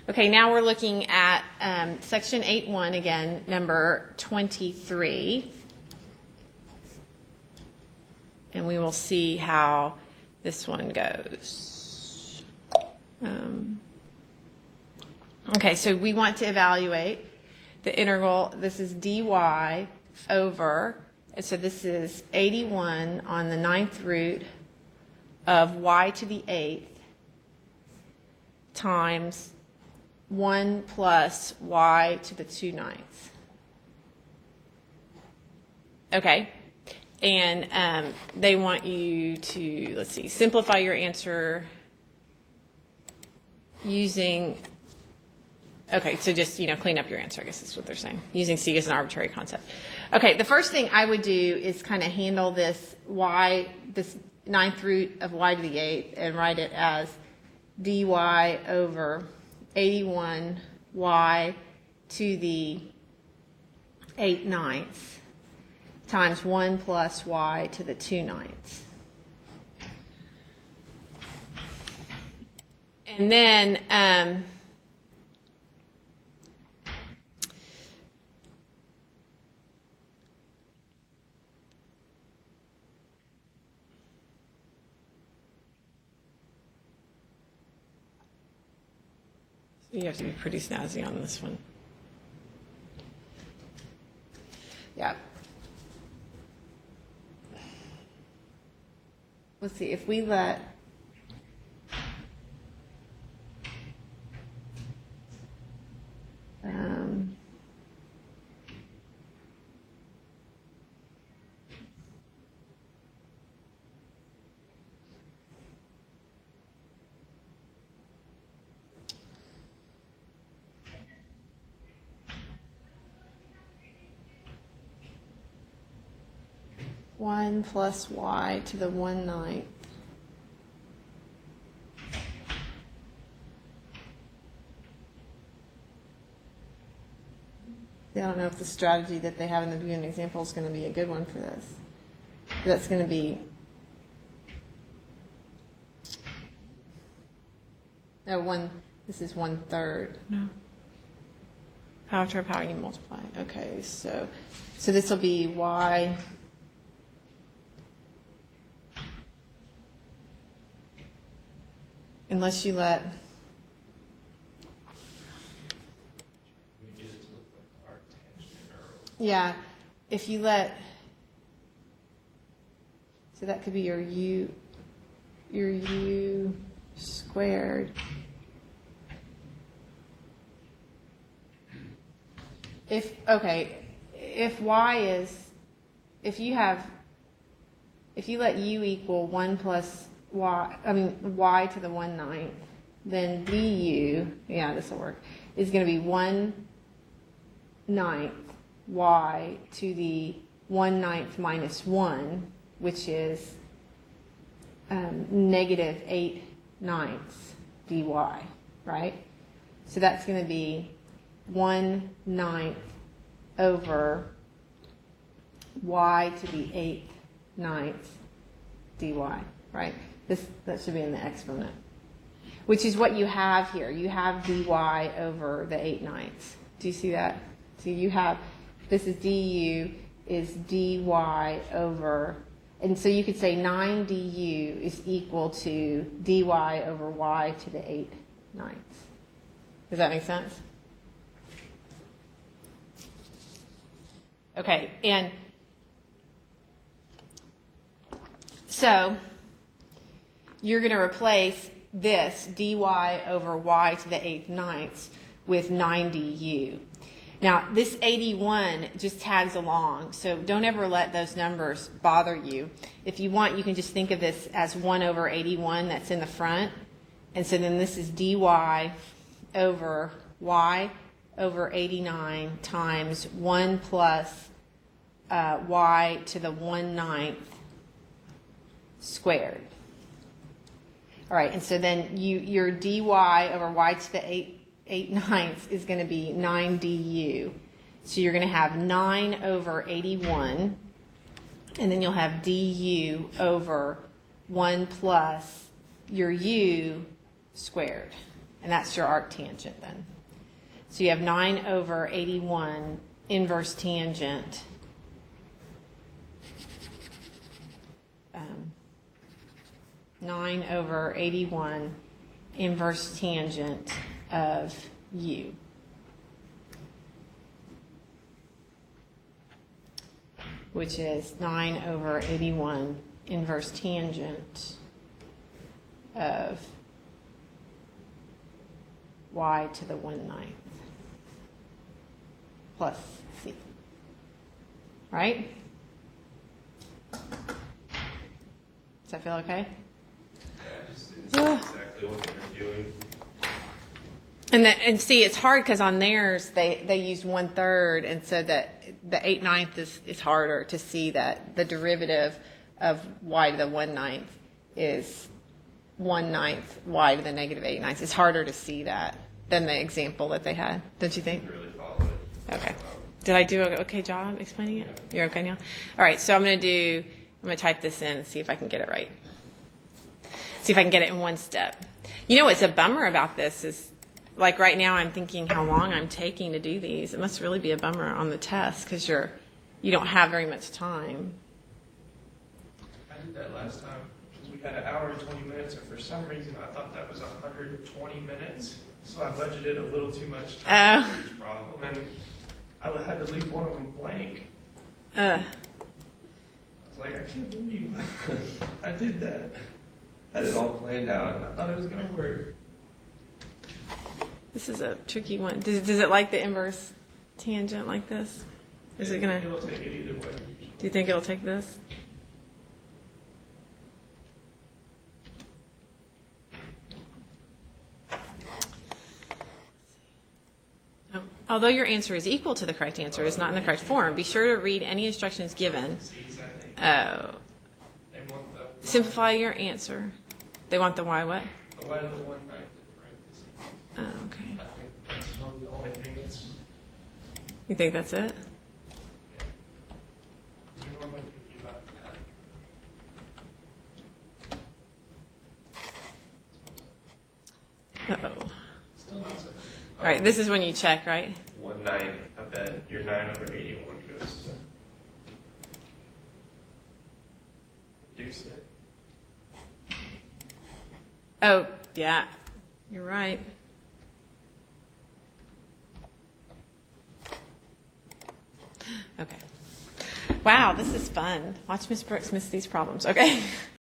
Okay, now we're looking at section 8.1 again, number 23. And we will see how this one goes. Okay, so we want to evaluate the integral. This is dy over, and so this is 81 on the 9th root of y to the 8th times 1 plus y to the 2/9. Okay, and they want you to, let's see, simplify your answer using, okay, so just, clean up your answer, I guess that's what they're saying, using C as an arbitrary concept. Okay, the first thing I would do is kind of handle this y, this 9th root of y to the 8th, and write it as dy over 81 y to the 8/9 times 1 plus y to the 2/9. And then you have to be pretty snazzy on this one. Yeah. Let's see, if we let one plus y to the 1/9. I don't know if the strategy that they have in the beginning example is going to be a good one for this. That's going to be, this is 1/3. No. After how you multiply. Okay, so this will be y. Unless you let. Yeah, if you let. So that could be your u squared. If y is, if you let u equal 1 plus y to the 1/9, then du, yeah, this will work, is going to be 1/9 y to the 1/9 minus 1, which is negative 8/9 dy, right? So that's going to be 1/9 over y to the 8/9 dy, right? That should be in the exponent, which is what you have here. You have dy over the 8/9. Do you see that? So you have, this is du is dy over, and so you could say 9 du is equal to dy over y to the 8/9. Does that make sense? Okay, and so you're going to replace this dy over y to the 8/9 with 9 du. Now, this 81 just tags along, so don't ever let those numbers bother you. If you want, you can just think of this as 1 over 81 that's in the front. And so then this is dy over y over 89 times 1 plus y to the 1/9 squared. All right, and so then your dy over y to the 8/9 is going to be 9 du. So you're going to have 9 over 81, and then you'll have du over 1 plus your u squared. And that's your arctangent then. So you have 9 over 81 inverse tangent 9 over 81 inverse tangent of u. Which is 9 over 81 inverse tangent of y to the 1/9 plus c. Right? Does that feel okay? It's exactly what they're doing. And see, it's hard because on theirs they used 1/3, and so that the 8/9 is harder to see that the derivative of y to the 1/9 is 1/9 y to the negative 8/9. It's harder to see that than the example that they had. Don't you think? Really follow it. Okay. Did I do an okay job explaining it? You're okay now? All right, so I'm going to type this in and see if I can get it right. See if I can get it in one step. You know what's a bummer about this is, like right now I'm thinking how long I'm taking to do these. It must really be a bummer on the test because you don't have very much time. I did that last time because we had an hour and 20 minutes, and for some reason I thought that was 120 minutes. So I budgeted a little too much time for each problem, and I had to leave one of them blank. I was like, I can't believe I did that. Had it all planned out, and I thought it was going to work. This is a tricky one. Does it like the inverse tangent like this? Is it going to? It'll take it either way. Do you think it'll take this? No. Although your answer is equal to the correct answer, it's not in the correct form. Be sure to read any instructions given. Oh. They want the Simplify your answer. They want the y what? the y to the 1/9. Oh, okay. I think that's the only thing that's You think that's it? normally thinking about that. Uh-oh. Still not so. All right, this is when you check, right? 1/9. I bet your 9 over 81 goes to reduce it. Oh, yeah. You're right. Okay. Wow, this is fun. Watch Miss Brooks miss these problems. Okay.